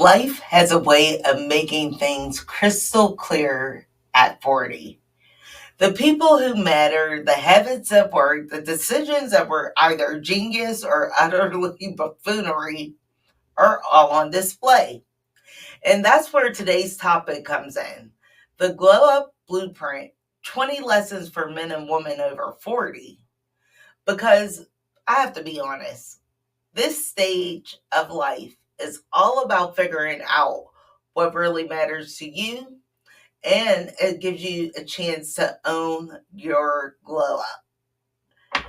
Life has a way of making things crystal clear at 40. The people who matter, the habits that work, the decisions that were either genius or utterly buffoonery are all on display. And that's where today's topic comes in. The Glow Up Blueprint, 20 lessons for men and women over 40. Because I have to be honest, this stage of life is all about figuring out what really matters to you, and it gives you a chance to own your glow up.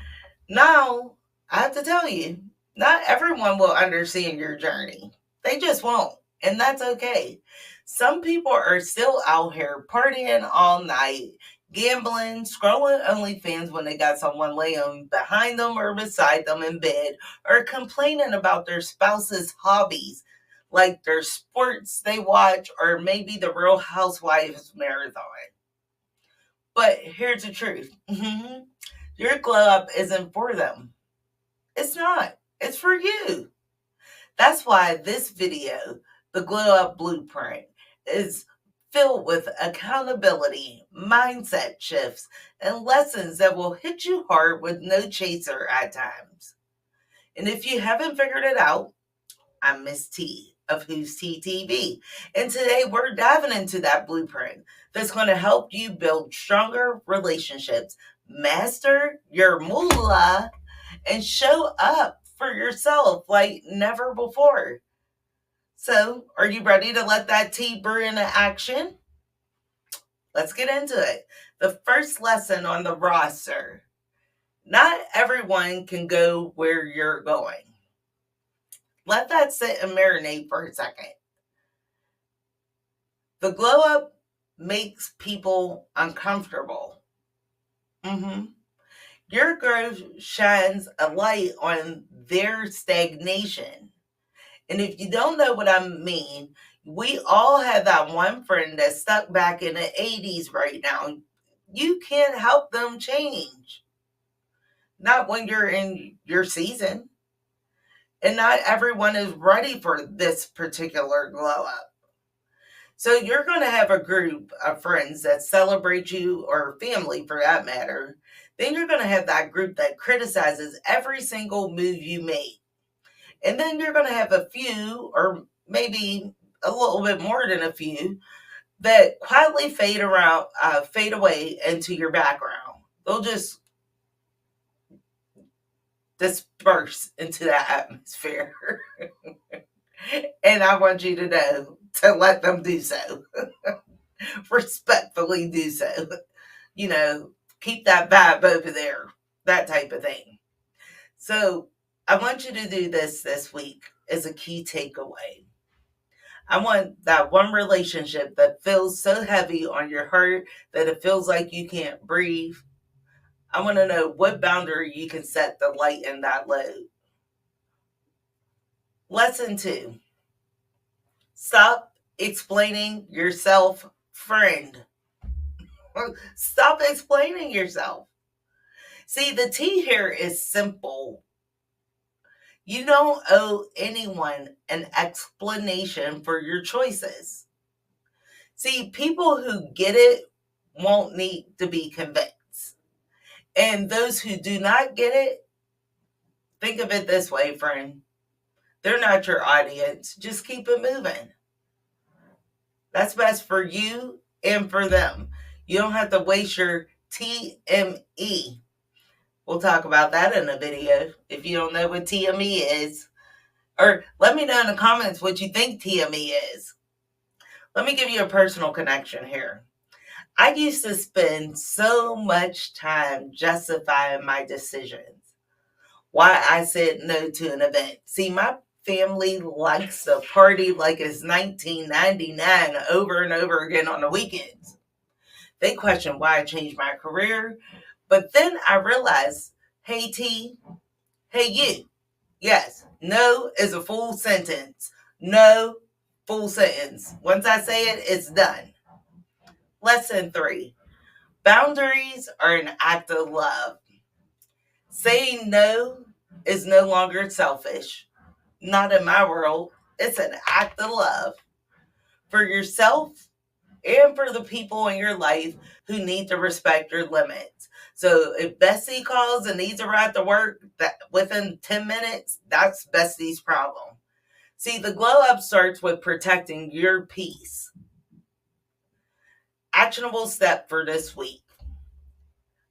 Now, I have to tell you, not everyone will understand your journey. They just won't, and that's okay. Some people are still out here partying all night, gambling, scrolling OnlyFans when they got someone laying behind them or beside them in bed, or complaining about their spouse's hobbies, like their sports they watch, or maybe the Real Housewives marathon. But here's the truth. Your glow up isn't for them. It's not. It's for you. That's why this video, the Glow Up Blueprint, is filled with accountability, mindset shifts, and lessons that will hit you hard with no chaser at times. And if you haven't figured it out, I'm Miss T of Who's T TV. And today we're diving into that blueprint that's going to help you build stronger relationships, master your moolah, and show up for yourself like never before. So, are you ready to let that tea brew into action? Let's get into it. The first lesson on the roster: not everyone can go where you're going. Let that sit and marinate for a second. The glow up makes people uncomfortable. Your growth shines a light on their stagnation. And if you don't know what I mean, we all have that one friend that's stuck back in the 80s right now. You can't help them change. Not when you're in your season. And not everyone is ready for this particular glow up. So you're going to have a group of friends that celebrate you, or family for that matter. Then you're going to have that group that criticizes every single move you make. And then you're going to have a few, or maybe a little bit more than a few, that quietly fade away into your background. They'll just disperse into that atmosphere. And I want you to know to let them do so. Respectfully do so. Keep that vibe over there. That type of thing. So I want you to do this week as a key takeaway. I want that one relationship that feels so heavy on your heart that it feels like you can't breathe. I want to know what boundary you can set to lighten that load. Lesson 2. Stop explaining yourself, friend. Stop explaining yourself. See, the tea here is simple. You don't owe anyone an explanation for your choices. See, people who get it won't need to be convinced. And those who do not get it, think of it this way, friend. They're not your audience. Just keep it moving. That's best for you and for them. You don't have to waste your TME. We'll talk about that in a video if you don't know what TME is. Or let me know in the comments what you think TME is. Let me give you a personal connection here. I used to spend so much time justifying my decisions. Why I said no to an event. See, my family likes to party like it's 1999 over and over again on the weekends. They question why I changed my career. But then I realized, hey T, hey you. Yes, no is a full sentence. No, full sentence. Once I say it, it's done. Lesson 3. Boundaries are an act of love. Saying no is no longer selfish. Not in my world. It's an act of love for yourself and for the people in your life who need to respect your limits. So if Bessie calls and needs a ride to work that within 10 minutes, that's Bessie's problem. See, the glow up starts with protecting your peace. Actionable step for this week.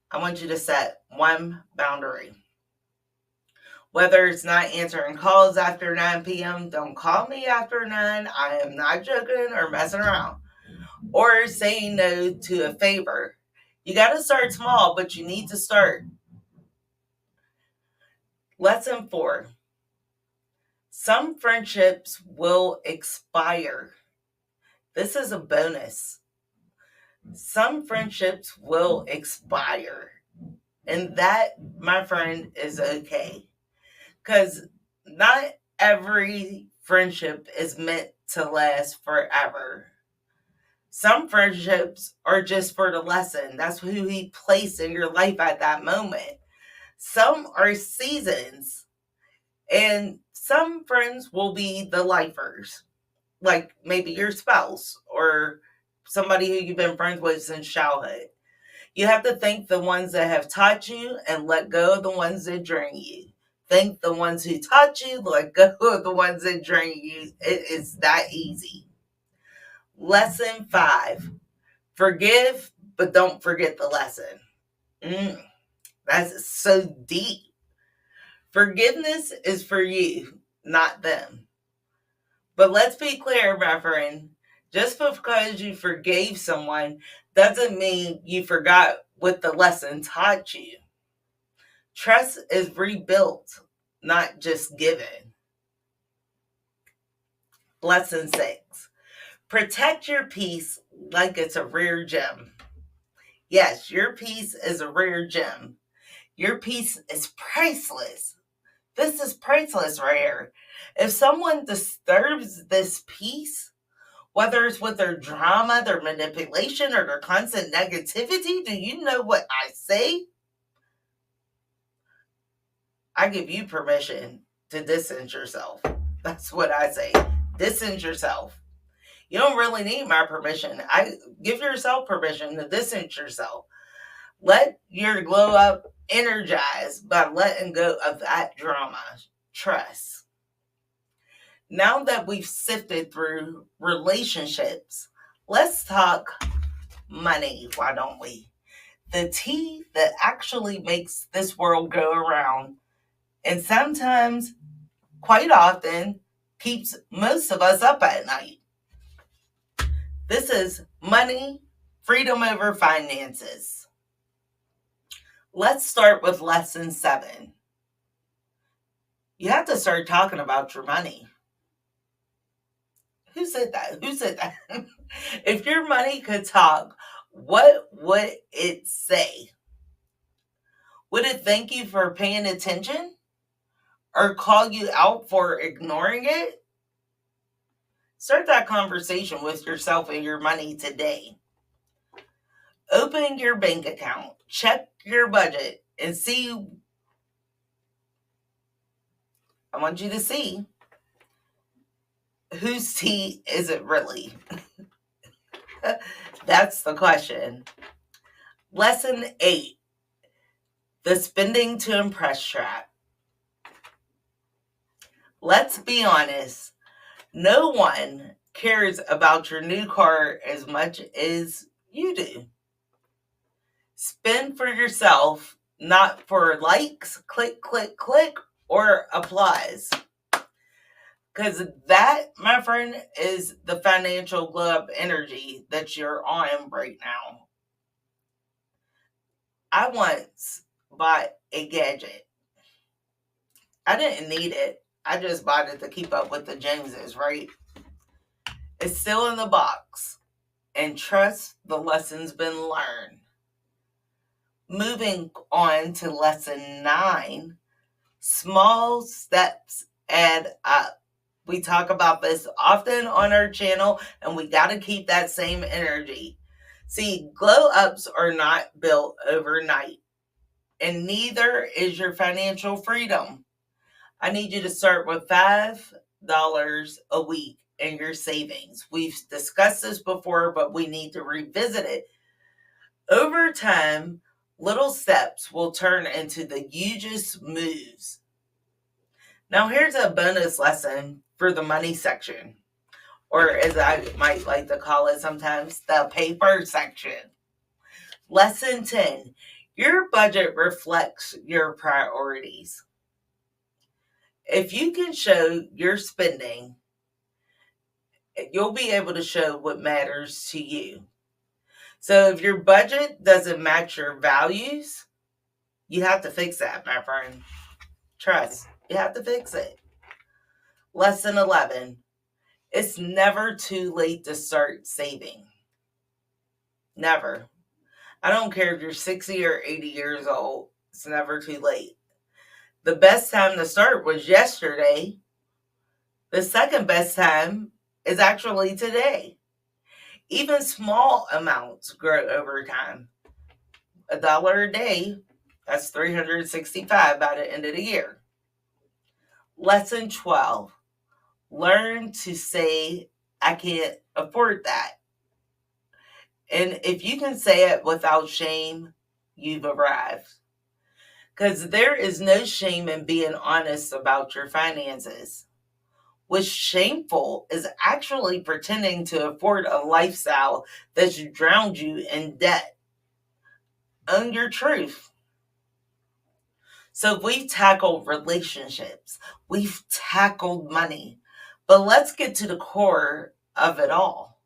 I want you to set one boundary. Whether it's not answering calls after 9 p.m., don't call me after 9. I am not joking or messing around. Or saying no to a favor. You got to start small, but you need to start. Lesson 4. Some friendships will expire. This is a bonus. Some friendships will expire. And that, my friend, is okay. Because not every friendship is meant to last forever. Some friendships are just for the lesson. That's who he placed in your life at that moment. Some are seasons. And some friends will be the lifers. Like maybe your spouse or somebody who you've been friends with since childhood. You have to thank the ones that have taught you and let go of the ones that drain you. Thank the ones who taught you, let go of the ones that drain you. It's that easy. Lesson 5. Forgive, but don't forget the lesson. That's so deep. Forgiveness is for you, not them. But let's be clear, my friend. Just because you forgave someone doesn't mean you forgot what the lesson taught you. Trust is rebuilt, not just given. Lesson 6. Protect your peace like it's a rare gem. Yes, your peace is a rare gem. Your peace is priceless. This is priceless right here. If someone disturbs this peace, whether it's with their drama, their manipulation, or their constant negativity, do you know what I say? I give you permission to distance yourself. That's what I say. Distance yourself. You don't really need my permission. I give yourself permission to distance yourself. Let your glow up energize by letting go of that drama. Trust. Now that we've sifted through relationships, let's talk money, why don't we? The tea that actually makes this world go around, and sometimes, quite often, keeps most of us up at night. This is money, freedom over finances. Let's start with lesson 7. You have to start talking about your money. Who said that? Who said that? If your money could talk, what would it say? Would it thank you for paying attention? Or call you out for ignoring it? Start that conversation with yourself and your money today. Open your bank account, check your budget, and see. I want you to see whose tea is it really? That's the question. Lesson 8. The spending to impress trap. Let's be honest. No one cares about your new car as much as you do. Spend for yourself, not for likes, click, click, click, or applause. Because that, my friend, is the financial glow up energy that you're on right now. I once bought a gadget. I didn't need it. I just bought it to keep up with the Joneses, right? It's still in the box. And trust, the lesson's been learned. Moving on to lesson 9. Small steps add up. We talk about this often on our channel, and we got to keep that same energy. See, glow ups are not built overnight, and neither is your financial freedom. I need you to start with 5 a week in your savings. We've discussed this before, but we need to revisit it. Over time, little steps will turn into the hugest moves. Now, here's a bonus lesson for the money section, or as I might like to call it sometimes, the paper section. Lesson 10. Your budget reflects your priorities. If you can show your spending, you'll be able to show what matters to you. So if your budget doesn't match your values, you have to fix that, my friend. Trust, you have to fix it. Lesson 11. It's never too late to start saving. Never. I don't care if you're 60 or 80 years old. It's never too late. The best time to start was yesterday. The second best time is actually today. Even small amounts grow over time. $1 a day, that's 365 by the end of the year. Lesson 12. Learn to say, I can't afford that. And if you can say it without shame, you've arrived. Because there is no shame in being honest about your finances. What's shameful is actually pretending to afford a lifestyle that's drowned you in debt. Own your truth. So we've tackled relationships, we've tackled money, but let's get to the core of it all.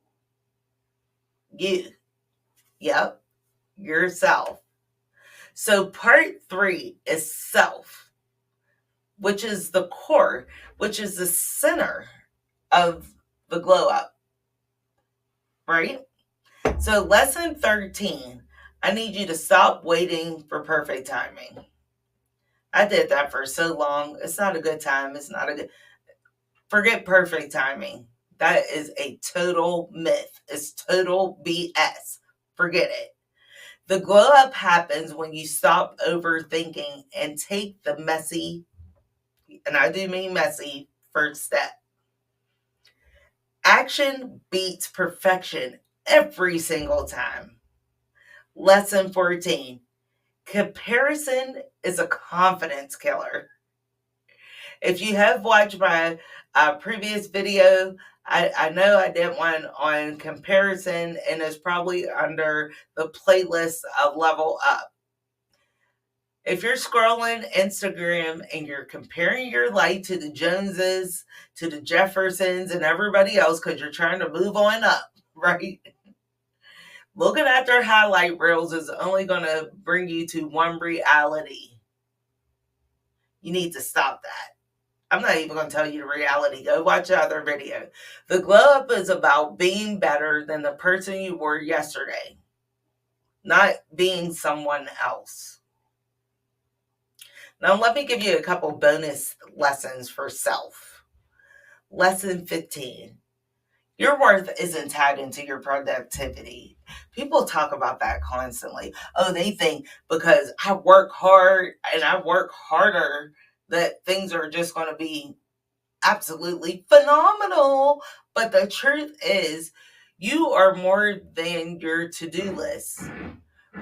You. Yep, yourself. So part 3 is self, which is the core, which is the center of the glow up, right? So lesson 13, I need you to stop waiting for perfect timing. I did that for so long. It's not a good time. Forget perfect timing. That is a total myth. It's total BS. Forget it. The glow up happens when you stop overthinking and take the messy, and I do mean messy, first step. Action beats perfection every single time. Lesson 14. Comparison is a confidence killer. If you have watched my previous video, I know I did one on comparison, and it's probably under the playlist of Level Up. If you're scrolling Instagram and you're comparing your life to the Joneses, to the Jeffersons, and everybody else because you're trying to move on up, right? Looking at their highlight reels is only going to bring you to one reality. You need to stop that. I'm not even going to tell you the reality. Go watch the other video. The glow up is about being better than the person you were yesterday, not being someone else. Now, let me give you a couple bonus lessons for self. Lesson 15. Your worth isn't tied into your productivity. People talk about that constantly. Oh, they think because I work hard and I work harder that things are just going to be absolutely phenomenal. But the truth is, you are more than your to-do list.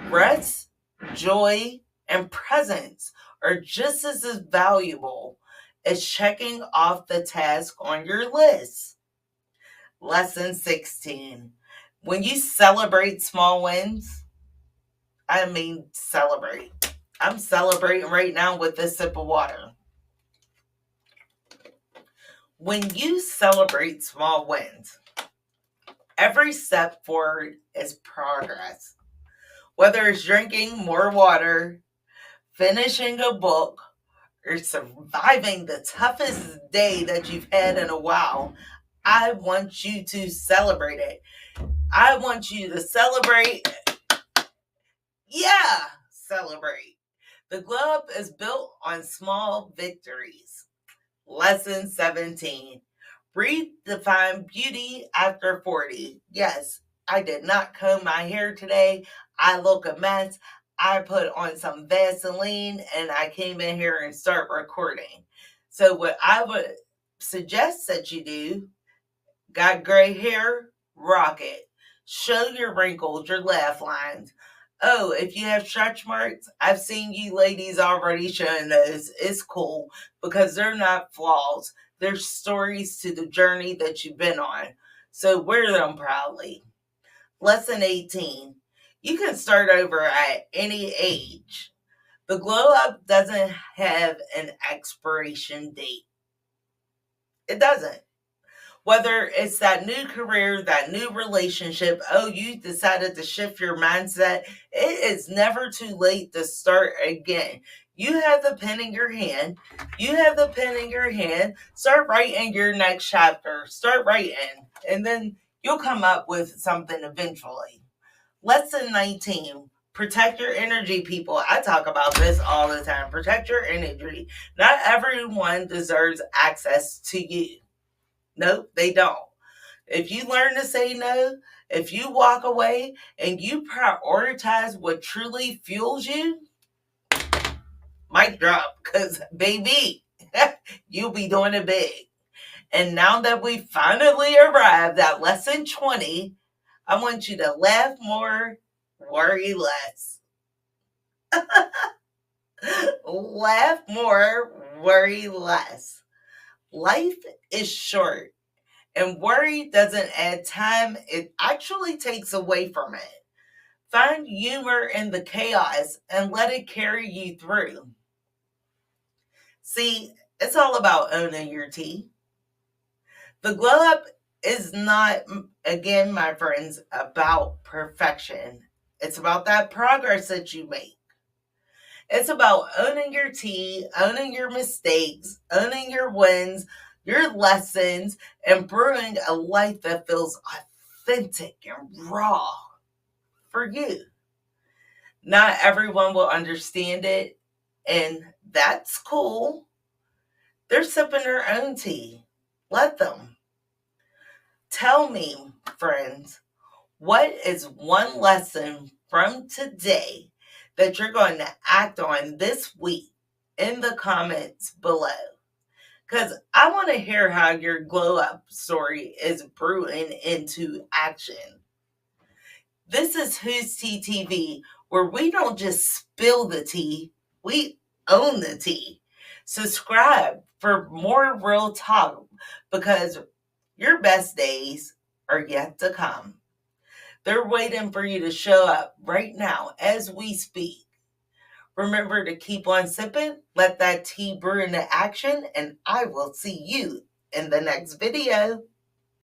Rest, joy, and presence are just as valuable as checking off the task on your list. Lesson 16. When you celebrate small wins, I mean celebrate. I'm celebrating right now with this sip of water. When you celebrate small wins, every step forward is progress. Whether it's drinking more water, finishing a book, or surviving the toughest day that you've had in a while, I want you to celebrate it. I want you to celebrate. Yeah, celebrate. The glow up is built on small victories. Lesson 17. Redefine beauty after 40. Yes, I did not comb my hair today. I look a mess. I put on some Vaseline and I came in here and start recording. So what I would suggests that you do. Got gray hair? Rock it. Show your wrinkles, your laugh lines. Oh, if you have stretch marks, I've seen you ladies already showing those. It's cool because they're not flaws. They're stories to the journey that you've been on. So wear them proudly. Lesson 18. You can start over at any age. The glow up doesn't have an expiration date. It doesn't. Whether it's that new career, that new relationship, oh, you decided to shift your mindset, it is never too late to start again. You have the pen in your hand. You have the pen in your hand. Start writing your next chapter. Start writing. And then you'll come up with something eventually. Lesson 19. Protect your energy, people. I talk about this all the time. Protect your energy. Not everyone deserves access to you. Nope, they don't. If you learn to say no, if you walk away and you prioritize what truly fuels you, mic drop, because baby, you'll be doing it big. And now that we finally arrived at lesson 20, I want you to laugh more, worry less. Laugh more, worry less. Life is short. And worry doesn't add time, it actually takes away from it. Find humor in the chaos and let it carry you through. See, it's all about owning your tea. The glow up is not, again, my friends, about perfection. It's about that progress that you make. It's about owning your tea, owning your mistakes, owning your wins, your lessons, and brewing a life that feels authentic and raw for you. Not everyone will understand it, and that's cool. They're sipping their own tea. Let them. Tell me, friends, what is one lesson from today that you're going to act on this week in the comments below? Because I want to hear how your glow up story is brewing into action. This is Who's Tea TV, where we don't just spill the tea, we own the tea. Subscribe for more real talk because your best days are yet to come. They're waiting for you to show up right now as we speak. Remember to keep on sipping, let that tea brew into action, and I will see you in the next video.